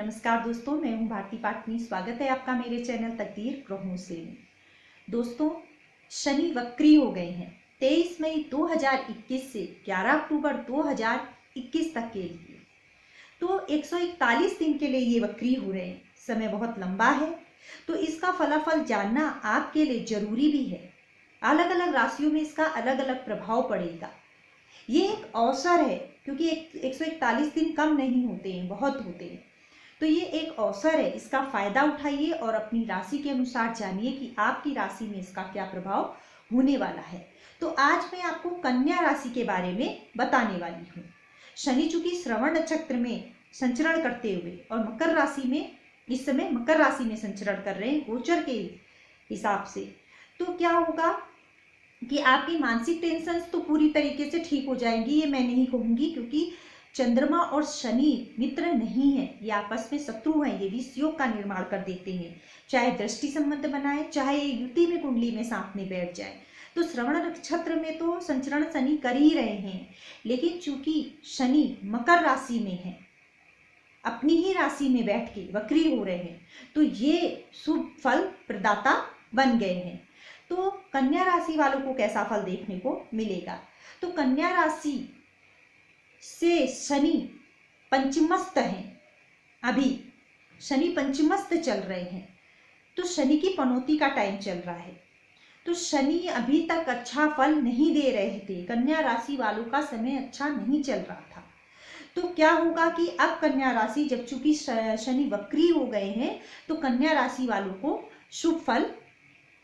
नमस्कार दोस्तों, मैं हूं भारती पाटनी। स्वागत है आपका मेरे चैनल तकदीर ग्रहों से में। दोस्तों, शनि वक्री हो गए हैं 23 मई 2021 से 11 अक्टूबर 2021 तक के लिए। तो 141 दिन के लिए ये वक्री हो रहे हैं। समय बहुत लंबा है, तो इसका फलाफल जानना आपके लिए जरूरी भी है। अलग अलग राशियों में इसका अलग अलग प्रभाव पड़ेगा। ये एक अवसर है, क्योंकि 141 दिन कम नहीं होते हैं, बहुत होते हैं। तो ये एक अवसर है, इसका फायदा उठाइए और अपनी राशि के अनुसार जानिए कि आपकी राशि में इसका क्या प्रभाव होने वाला है। तो आज मैं आपको कन्या राशि के बारे में बताने वाली हूँ। शनि चूंकि श्रवण नक्षत्र में संचरण करते हुए और मकर राशि में इस समय मकर राशि में संचरण कर रहे हैं गोचर के हिसाब से, तो क्या होगा कि आपकी मानसिक टेंशन तो पूरी तरीके से ठीक हो जाएंगी, ये मैं नहीं कहूंगी, क्योंकि चंद्रमा और शनि मित्र नहीं है, ये आपस में शत्रु हैं। ये विष योग का निर्माण कर देते हैं, चाहे दृष्टि संबंध बनाए, चाहे युति में कुंडली में साथ में बैठ जाए। तो श्रवण नक्षत्र में तो संचरण शनि कर ही रहे हैं, लेकिन चूंकि शनि मकर राशि में है, अपनी ही राशि में बैठ के वक्री हो रहे हैं, तो ये शुभ फल प्रदाता बन गए हैं। तो कन्या राशि वालों को कैसा फल देखने को मिलेगा? तो कन्या राशि से शनि पंचमस्त हैं। अभी शनि पंचमस्त चल रहे हैं, तो शनि की पनौती का टाइम चल रहा है। तो शनि अभी तक अच्छा फल नहीं दे रहे थे, कन्या राशि वालों का समय अच्छा नहीं चल रहा था। तो क्या होगा कि अब कन्या राशि जब चूंकि शनि वक्री हो गए हैं, तो कन्या राशि वालों को शुभ फल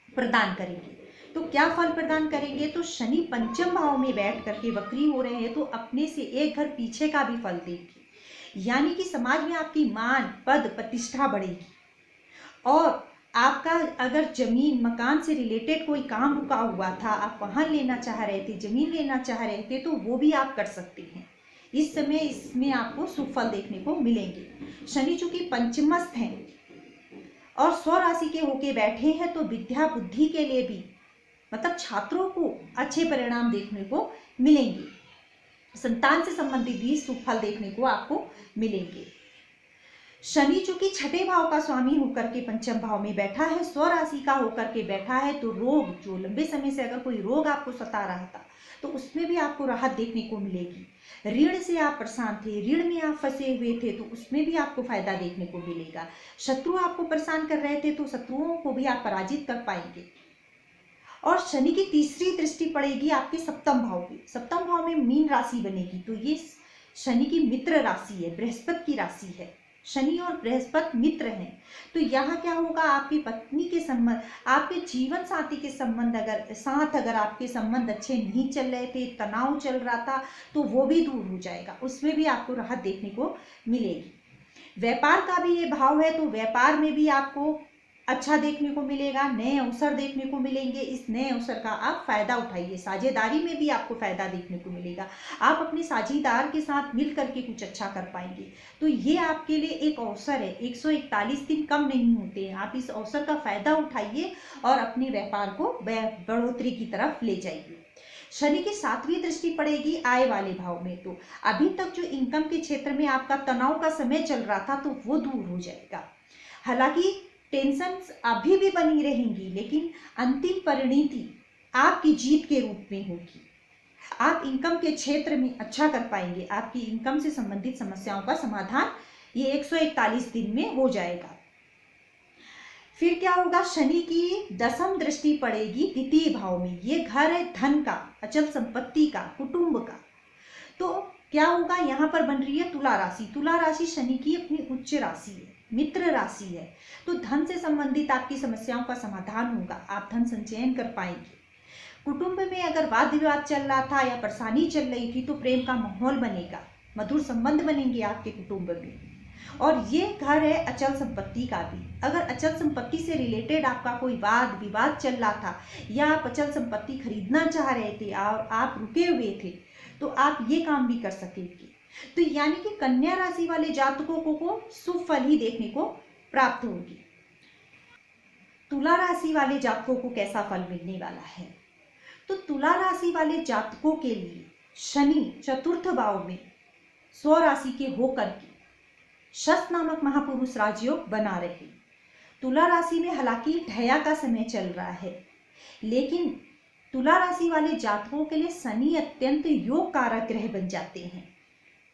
प्रदान करेंगे। तो क्या फल प्रदान करेंगे? तो शनि पंचम भाव में बैठ करके वक्री हो रहे हैं, तो अपने से एक घर पीछे का भी फल देंगे। यानी कि समाज में आपकी मान पद प्रतिष्ठा बढ़ेगी, और आपका अगर जमीन मकान से रिलेटेड कोई काम रुका हुआ था, आप वाहन लेना चाह रहे थे, जमीन लेना चाह रहे थे, तो वो भी आप कर सकते हैं। इस समय इसमें आपको शुभ फल देखने को मिलेंगे। शनि चूंकि पंचमस्थ हैं और स्वराशि के होके बैठे हैं, तो विद्या बुद्धि के लिए भी, मतलब छात्रों को अच्छे परिणाम देखने को मिलेंगे। संतान से संबंधित भी शुभ फल देखने को आपको मिलेंगे। शनि चूंकि छठे भाव का स्वामी होकर के पंचम भाव में बैठा है, स्वराशि का होकर के बैठा है, तो रोग, जो लंबे समय से अगर कोई रोग आपको सता रहा था, तो उसमें भी आपको राहत देखने को मिलेगी। ऋण से आप परेशान थे, ऋण में आप फंसे हुए थे, तो उसमें भी आपको फायदा देखने को मिलेगा। शत्रु आपको परेशान कर रहे थे, तो शत्रुओं को भी आप पराजित कर पाएंगे। और शनि की तीसरी दृष्टि पड़ेगी आपके सप्तम भाव पे। सप्तम भाव में मीन राशि बनेगी, तो ये शनि की मित्र राशि है, बृहस्पति की राशि है। शनि और बृहस्पति मित्र हैं, तो यहाँ क्या होगा, आपकी पत्नी के संबंध, आपके जीवन साथी के संबंध अगर आपके संबंध अच्छे नहीं चल रहे थे, तनाव चल रहा था, तो वो भी दूर हो जाएगा, उसमें भी आपको राहत देखने को मिलेगी। व्यापार का भी ये भाव है, तो व्यापार में भी आपको अच्छा देखने को मिलेगा, नए अवसर देखने को मिलेंगे। इस नए अवसर का आप फायदा उठाइए। साझेदारी में भी आपको फायदा देखने को मिलेगा, आप अपने साझेदार के साथ मिल करके कुछ अच्छा कर पाएंगे। तो ये आपके लिए एक अवसर है, 141 दिन कम नहीं होते हैं। आप इस अवसर का फायदा उठाइए और अपने व्यापार को बढ़ोतरी की तरफ ले जाइए। शनि की सातवीं दृष्टि पड़ेगी आय वाले भाव में, तो अभी तक जो इनकम के क्षेत्र में आपका तनाव का समय चल रहा था, तो वो दूर हो जाएगा। हालांकि टेंशन अभी भी बनी रहेंगी, लेकिन अंतिम परिणति आपकी जीत के रूप में होगी। आप इनकम के क्षेत्र में अच्छा कर पाएंगे, आपकी इनकम से संबंधित समस्याओं का समाधान ये 141 दिन में हो जाएगा। फिर क्या होगा, शनि की दसम दृष्टि पड़ेगी द्वितीय भाव में। ये घर है धन का, अचल संपत्ति का, कुटुंब का। तो क्या होगा, यहाँ पर बन रही है तुला राशि। तुला राशि शनि की अपनी उच्च राशि है, मित्र राशि है, तो धन से संबंधित आपकी समस्याओं का समाधान होगा, आप धन संचयन कर पाएंगे। कुटुंब में अगर वाद विवाद चल रहा था या परेशानी चल रही थी, तो प्रेम का माहौल बनेगा, मधुर संबंध बनेंगे आपके कुटुंब में। और ये घर है अचल संपत्ति का भी। अगर अचल संपत्ति से रिलेटेड आपका कोई वाद विवाद चल रहा था, या आप अचल संपत्ति खरीदना चाह रहे थे और आप रुके हुए थे, तो आप ये काम भी कर सकेंगे। तो यानी कि कन्या राशि वाले जातकों को शुभ फल ही देखने को प्राप्त होगी। तुला राशि वाले जातकों को कैसा फल मिलने वाला है? तो तुला राशि वाले जातकों के लिए शनि चतुर्थ भाव में स्वराशि के होकर के शश नामक महापुरुष राजयोग बना रहे। तुला राशि में हालांकि ढया का समय चल रहा है, लेकिन तुला राशि वाले जातकों के लिए शनि अत्यंत योग कारक ग्रह बन जाते हैं,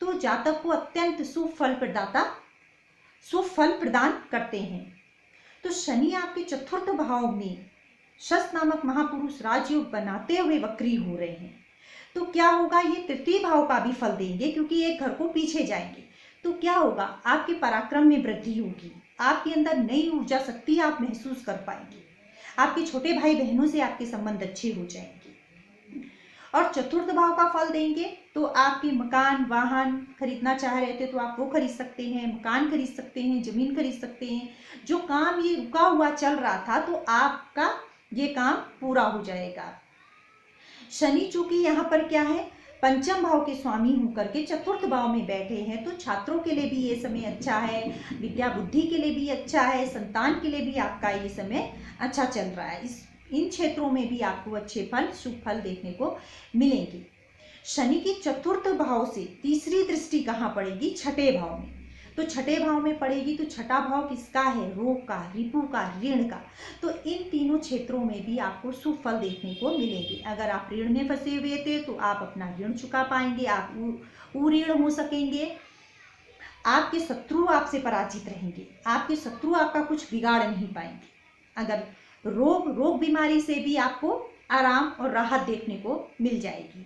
तो जातक को अत्यंत शुभ फल प्रदान करते हैं। तो शनि आपके चतुर्थ भाव में शश नामक महापुरुष राजयोग बनाते हुए वक्री हो रहे हैं। तो क्या होगा, ये तृतीय भाव का भी फल देंगे, क्योंकि एक घर को पीछे जाएंगे। तो क्या होगा, आपके पराक्रम में वृद्धि होगी, आपके अंदर नई ऊर्जा शक्ति आप महसूस कर पाएंगे, आपके छोटे भाई बहनों से आपके संबंध अच्छे हो जाएंगे। और चतुर्थ भाव का फल देंगे तो आपके मकान वाहन खरीदना चाह रहे थे तो आप वो खरीद सकते हैं, मकान खरीद सकते हैं, जमीन खरीद सकते हैं। जो काम ये रुका हुआ चल रहा था तो आपका ये काम पूरा हो जाएगा। शनि चूंकि यहाँ पर क्या है, पंचम भाव के स्वामी होकर के चतुर्थ भाव में बैठे हैं, तो छात्रों के लिए भी ये समय अच्छा है, विद्या बुद्धि के लिए भी अच्छा है, संतान के लिए भी आपका ये समय अच्छा चल रहा है। इन क्षेत्रों में भी आपको अच्छे फल, शुभ फल देखने को मिलेंगे। शनि की चतुर्थ भाव से तीसरी दृष्टि कहाँ पड़ेगी, छठे भाव में। तो छठे भाव में पड़ेगी, तो छठा भाव किसका है, रोग का, रिपु का, ऋण का। तो इन तीनों क्षेत्रों में भी आपको शुभ फल देखने को मिलेंगे। अगर आप ऋण में फंसे हुए थे तो आप अपना ऋण चुका पाएंगे, आप ऋण हो सकेंगे। आपके शत्रु आपसे पराजित रहेंगे, आपके शत्रु आपका कुछ बिगाड़ नहीं पाएंगे। अगर रोग बीमारी से भी आपको आराम और राहत देखने को मिल जाएगी।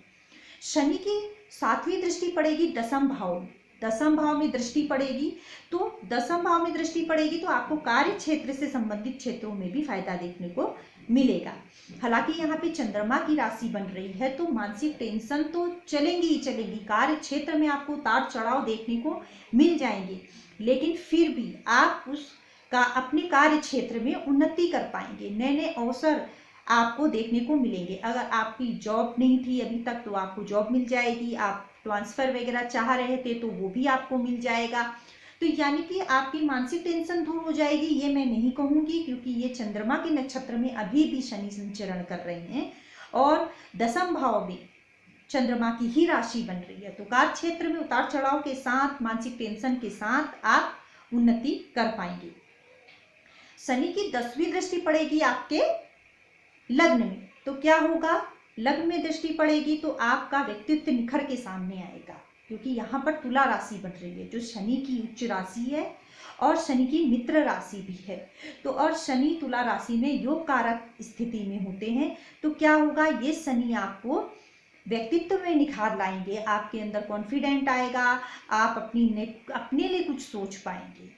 शनि की सातवीं दृष्टि पड़ेगी दसम भाव में। दसम भाव में दृष्टि पड़ेगी, तो दसम भाव में दृष्टि पड़ेगी तो आपको कार्य क्षेत्र से संबंधित क्षेत्रों में भी फायदा देखने को मिलेगा। हालांकि यहाँ पे चंद्रमा की राशि बन रही है, तो मानसिक टेंशन तो चलेंगी ही चलेंगी, कार्य क्षेत्र में आपको उतार चढ़ाव देखने को मिल जाएंगे, लेकिन फिर भी आप अपने कार्य क्षेत्र में उन्नति कर पाएंगे। नए नए अवसर आपको देखने को मिलेंगे। अगर आपकी जॉब नहीं थी अभी तक तो आपको जॉब मिल जाएगी, आप ट्रांसफर वगैरह चाह रहे थे तो वो भी आपको मिल जाएगा। तो यानी कि आपकी मानसिक टेंशन दूर हो जाएगी, ये मैं नहीं कहूँगी, क्योंकि ये चंद्रमा के नक्षत्र में अभी भी शनि संचरण कर रहे हैं और दसम भाव में चंद्रमा की ही राशि बन रही है। तो कार्य क्षेत्र में उतार चढ़ाव के साथ, मानसिक टेंशन के साथ आप उन्नति कर पाएंगे। शनि की 10वीं दृष्टि पड़ेगी आपके लग्न में, तो क्या होगा, लग्न में दृष्टि पड़ेगी तो आपका व्यक्तित्व निखर के सामने आएगा, क्योंकि यहाँ पर तुला राशि बन रही है जो शनि की उच्च राशि है और शनि की मित्र राशि भी है। तो और शनि तुला राशि में योग कारक स्थिति में होते हैं, तो क्या होगा, ये शनि आपको व्यक्तित्व में निखार लाएंगे, आपके अंदर कॉन्फिडेंट आएगा, आप अपने लिए कुछ सोच पाएंगे।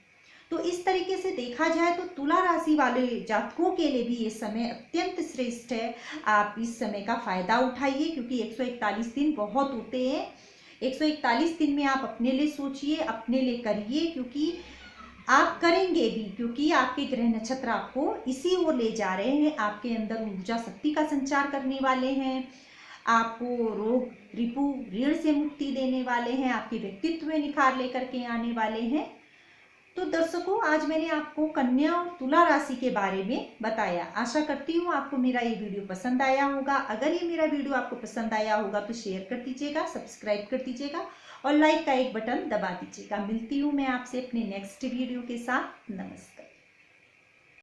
तो इस तरीके से देखा जाए तो तुला राशि वाले जातकों के लिए भी ये समय अत्यंत श्रेष्ठ है। आप इस समय का फायदा उठाइए, क्योंकि 141 दिन बहुत होते हैं। 141 दिन में आप अपने लिए सोचिए, अपने लिए करिए, क्योंकि आप करेंगे भी, क्योंकि आपके ग्रह नक्षत्र आपको इसी ओर ले जा रहे हैं, आपके अंदर ऊर्जा शक्ति का संचार करने वाले हैं, आपको रोग रिपु ऋण से मुक्ति देने वाले हैं, आपके व्यक्तित्व में निखार लेकर के आने वाले हैं। तो दर्शकों, आज मैंने आपको कन्या और तुला राशि के बारे में बताया। आशा करती हूँ आपको मेरा ये वीडियो पसंद आया होगा। अगर ये मेरा वीडियो आपको पसंद आया होगा तो शेयर कर दीजिएगा, सब्सक्राइब कर दीजिएगा और लाइक का एक बटन दबा दीजिएगा। मिलती हूँ मैं आपसे अपने नेक्स्ट वीडियो के साथ। नमस्कार।